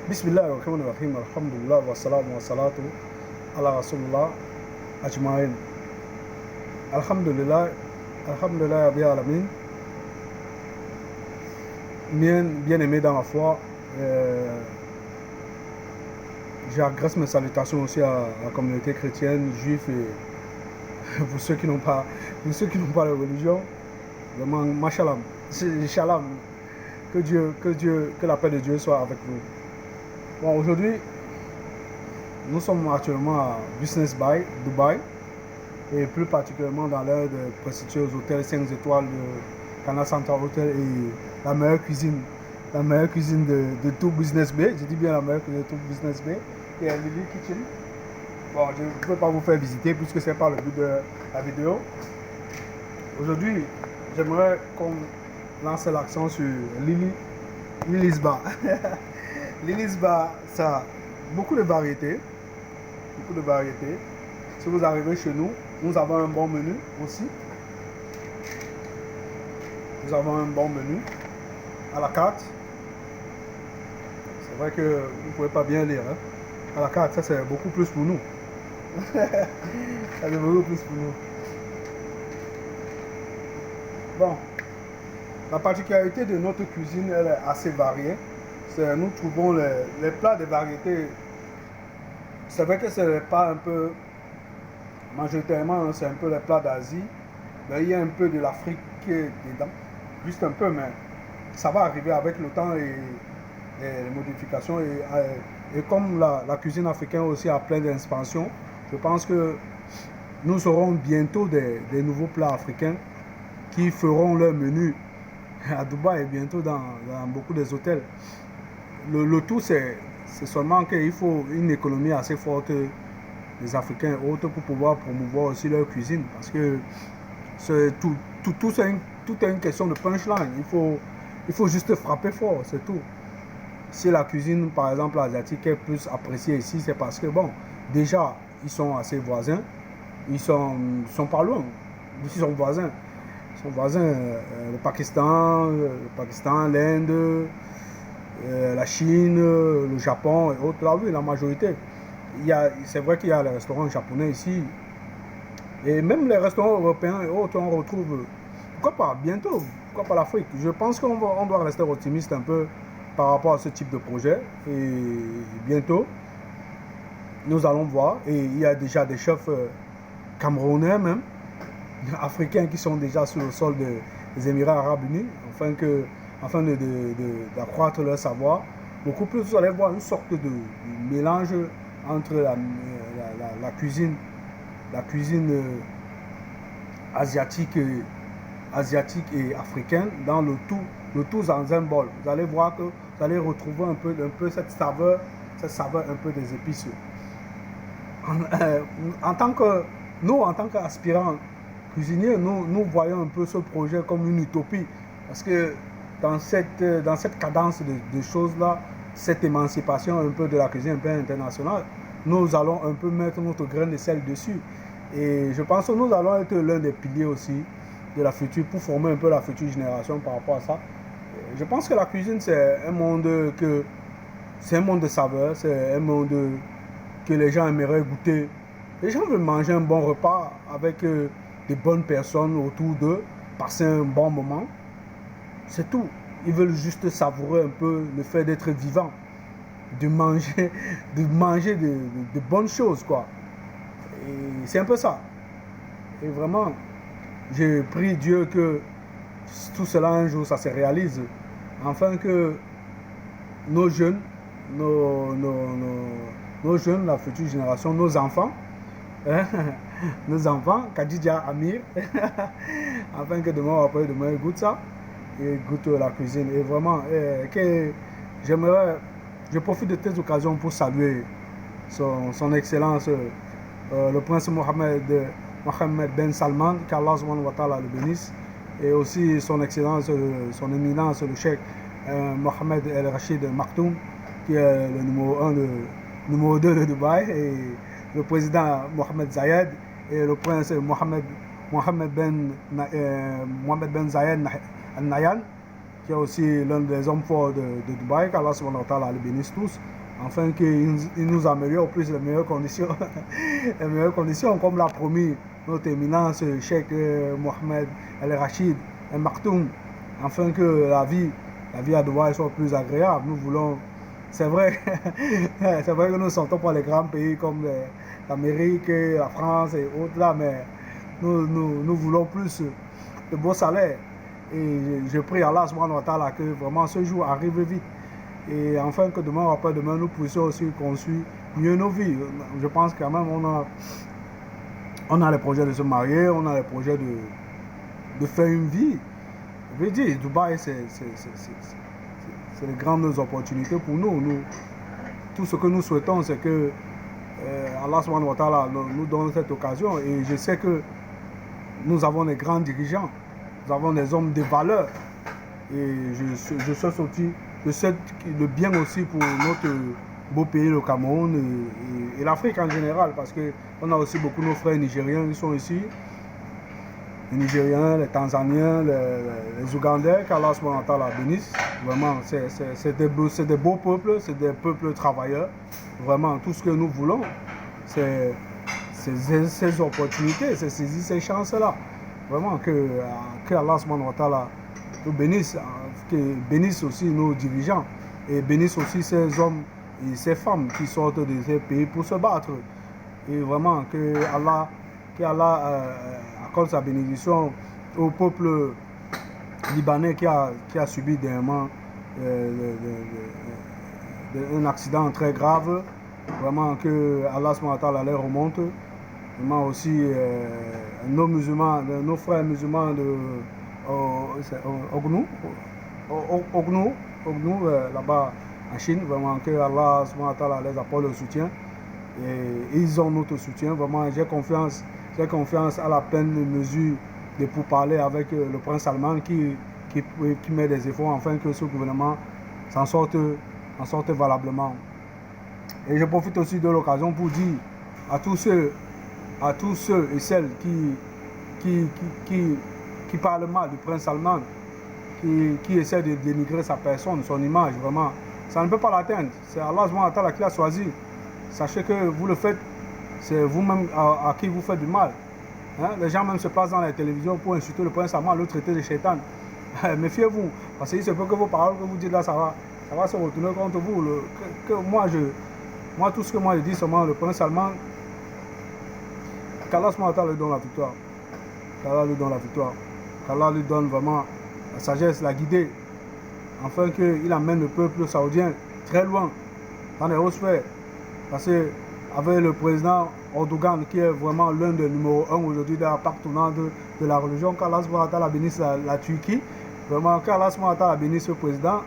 Bismillahirrahmanirrahim. Alhamdulillah wa salamu wa salatu ala rasulullah ajma'in. Alhamdulillah, alhamdulillah Rabbil alamin. Bien aimé dans la foi, j'adresse mes salutations aussi à la communauté chrétienne, juive et pour ceux qui n'ont pas de religion. Vraiment, mashallah, inshallah, que la paix de Dieu soit avec vous. Bon, aujourd'hui, nous sommes actuellement à Business Bay, Dubaï, et plus particulièrement dans l'un des prestigieux hôtels 5 étoiles de Canal Central Hotel et la meilleure cuisine de tout Business Bay. Je dis bien la meilleure cuisine de tout Business Bay, qui est Lily Kitchen. Bon, je ne peux pas vous faire visiter puisque ce n'est pas le but de la vidéo. Aujourd'hui, j'aimerais qu'on lance l'accent sur Lily's Bar. Lily's Bar, ça a beaucoup de variétés. Si vous arrivez chez nous, nous avons un bon menu aussi. Nous avons un bon menu à la carte. C'est vrai que vous ne pouvez pas bien lire. Hein? À la carte, ça c'est beaucoup plus pour nous. Ça c'est beaucoup plus pour nous. Bon, la particularité de notre cuisine, elle est assez variée. Nous trouvons les plats de variétés. C'est vrai que ce n'est pas un peu, majoritairement, c'est un peu les plats d'Asie. Mais il y a un peu de l'Afrique dedans, juste un peu, mais ça va arriver avec le temps et les modifications. Et comme la cuisine africaine aussi a plein d'expansions, je pense que nous aurons bientôt des nouveaux plats africains qui feront leur menu à Dubaï et bientôt dans beaucoup des hôtels. Le tout, c'est seulement qu'il faut une économie assez forte des Africains et autres pour pouvoir promouvoir aussi leur cuisine. Parce que tout est une question de punchline. Il faut juste frapper fort, c'est tout. Si la cuisine, par exemple, asiatique est plus appréciée ici, c'est parce que, bon, déjà, ils sont assez voisins. Ils sont pas loin. Ils sont voisins. Le Pakistan, l'Inde, la Chine, le Japon et autres. Là, oui, la majorité. C'est vrai qu'il y a les restaurants japonais ici. Et même les restaurants européens et autres, on retrouve. Pourquoi pas bientôt? Pourquoi pas l'Afrique? Je pense qu'on doit rester optimiste un peu par rapport à ce type de projet. Et bientôt, nous allons voir. Et il y a déjà des chefs camerounais même, africains qui sont déjà sur le sol des Émirats Arabes Unis, afin d'accroître leur savoir. Beaucoup plus, vous allez voir une sorte de mélange entre la cuisine asiatique et africaine dans le tout dans un bol. Vous allez voir que vous allez retrouver un peu cette saveur un peu des épices. En tant qu'aspirants cuisiniers, nous voyons un peu ce projet comme une utopie. Parce que dans cette cadence de choses-là, cette émancipation un peu de la cuisine un peu internationale, nous allons un peu mettre notre grain de sel dessus. Et je pense que nous allons être l'un des piliers aussi de la future, pour former un peu la future génération par rapport à ça. Je pense que la cuisine, c'est un monde de saveurs, c'est un monde que les gens aimeraient goûter. Les gens veulent manger un bon repas avec des bonnes personnes autour d'eux, passer un bon moment. C'est tout. Ils veulent juste savourer un peu le fait d'être vivant, de manger de bonnes choses, quoi. Et c'est un peu ça. Et vraiment, j'ai prié Dieu que tout cela un jour, ça se réalise. Afin que nos jeunes, la future génération, nos enfants, Khadija, Amir, afin que demain ou après-demain, ils goûtent ça. Et goûtent la cuisine. Et vraiment, je profite de cette occasion pour saluer son excellence, le prince Mohammed Ben Salman, qu'Allah le bénisse, et aussi son excellence, son éminence, le cheikh Mohamed El Rachid Maktoum, qui est le numéro 2 de Dubaï, et le président Mohamed Zayed, et le prince Mohamed Ben Zayed Al Nahyan, qui est aussi l'un des hommes forts de Dubaï, qu'Allah subhanahu wa ta'ala les bénisse tous, afin qu'il nous améliore plus les meilleures conditions, les meilleures conditions, comme l'a promis notre éminence Cheikh Mohamed El Rachid El Maktoum, afin que la vie à Dubaï soit plus agréable. Nous voulons, c'est vrai, c'est vrai que nous ne sortons pas les grands pays comme l'Amérique, la France et autres là, mais nous voulons plus de beaux salaires. Et je prie Allah subhanahu wa ta'ala que vraiment ce jour arrive vite. Et enfin que demain ou après-demain, nous puissions aussi construire mieux nos vies. Je pense quand même on a les projets de se marier, on a les projets de faire une vie. Je veux dire, Dubaï, c'est de grandes opportunités pour nous. Tout ce que nous souhaitons, c'est que Allah subhanahu wa ta'ala nous donne cette occasion. Et je sais que nous avons des grands dirigeants, nous avons des hommes de valeur. Et je souhaite le bien aussi pour notre beau pays, le Cameroun et l'Afrique en général, parce qu'on a aussi beaucoup de nos frères nigériens qui sont ici. Les Nigériens, les Tanzaniens, les Ougandais, qu'Allah subhanahu wa ta'ala bénisse. Vraiment, c'est des beaux peuples, c'est des peuples travailleurs. Vraiment, tout ce que nous voulons, c'est ces opportunités, c'est saisir ces chances-là. Vraiment, que Allah subhanahu wa ta'ala nous bénisse, que bénisse aussi nos dirigeants et bénisse aussi ces hommes et ces femmes qui sortent de ces pays pour se battre. Et vraiment, que Allah accorde sa bénédiction au peuple libanais qui a subi dernièrement un accident très grave. Vraiment que Allah subhanahu wa ta'ala les remonte. Vraiment aussi nos musulmans, nos frères musulmans de Ognou, là-bas en Chine, vraiment que Allah subhanahu wa ta'ala les apporte le soutien. Et ils ont notre soutien. Vraiment, j'ai confiance à la pleine mesure de pourparler avec le prince Salman qui met des efforts afin que ce gouvernement s'en sorte valablement. Et je profite aussi de l'occasion pour dire à tous ceux et celles qui parlent mal du prince Salman, qui essaie de dénigrer sa personne, son image, vraiment, ça ne peut pas l'atteindre. C'est Allah subhanahu wa ta'ala qui l'a choisi. Sachez que vous le faites, c'est vous-même à qui vous faites du mal. Hein? Les gens même se placent dans les télévisions pour insulter le prince Salman, le traiter de shaitan. Méfiez-vous, parce qu'il se peut que vos paroles que vous dites là, ça va se retourner contre vous. Moi, tout ce que moi je dis, seulement le prince Salman, qu'Allah lui donne la victoire. Qu'Allah lui donne la victoire. Qu'Allah lui donne vraiment la sagesse, la guider, afin qu'il amène le peuple saoudien très loin, dans les hautes sphères. Parce qu'avec le président Erdogan, qui est vraiment l'un des numéros 1 aujourd'hui de la plaque tournante de la religion, qu'Allah bénisse la Turquie, vraiment qu'Allah bénisse ce président.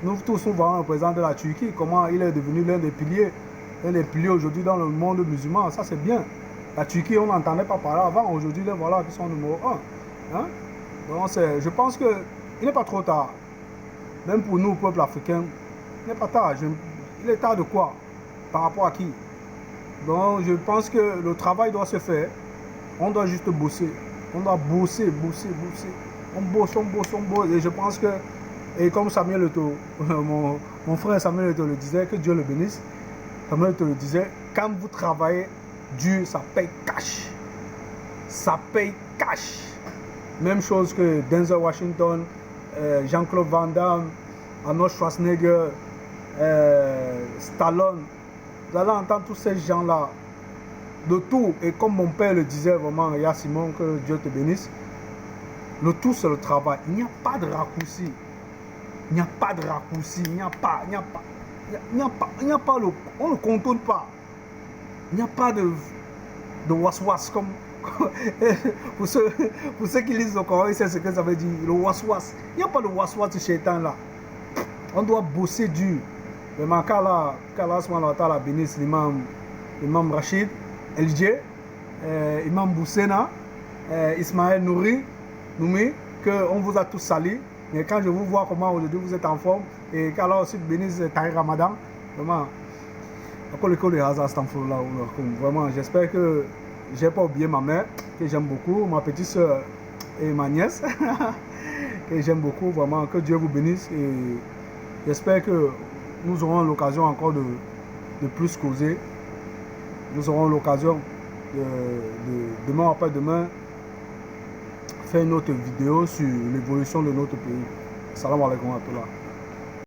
Nous tous nous voyons le président de la Turquie, comment il est devenu l'un des piliers aujourd'hui dans le monde musulman. Ça c'est bien. La Turquie, on n'entendait pas parler avant, aujourd'hui les voilà qui sont numéro 1. Hein? Donc je pense qu'il n'est pas trop tard. Même pour nous, peuple africain, il n'est pas tard. Il est tard de quoi? Par rapport à qui? Donc je pense que le travail doit se faire. On doit juste bosser. On doit bosser. On bosse. Et je pense que, et comme Samuel Eto'o, mon frère Samuel Eto'o le disait, que Dieu le bénisse, Samuel Eto'o le disait, quand vous travaillez dur, ça paye cash. Ça paye cash. Même chose que Denzel Washington, Jean-Claude Van Damme, Arnold Schwarzenegger, Stallone. Vous allez entendre tous ces gens-là de tout. Et comme mon père le disait vraiment, il y a Simon, que Dieu te bénisse. Le tout, c'est le travail. Il n'y a pas de raccourci. Il n'y a pas de raccourci. Il n'y a pas on ne contourne pas. Il n'y a pas de was-was comme pour ceux qui lisent le Coran, ils savent ce que ça veut dire. Le was-was. Il n'y a pas de was-was de shaitan là. On doit bosser dur. Vraiment, qu'Allah bénisse l'imam Rachid, LJ, imam Boussena, Ismaël Nouri, qu'on vous a tous salis. Mais quand je vous vois comment aujourd'hui vous êtes en forme, et qu'Allah aussi bénisse Tahir Ramadan, vraiment, vraiment, j'espère que j'ai pas oublié ma mère, que j'aime beaucoup, ma petite soeur et ma nièce, et j'aime beaucoup, vraiment, que Dieu vous bénisse et j'espère que nous aurons l'occasion encore de plus causer. Nous aurons l'occasion demain après-demain faire une autre vidéo sur l'évolution de notre pays. Salam alaikum wa rahmatullah.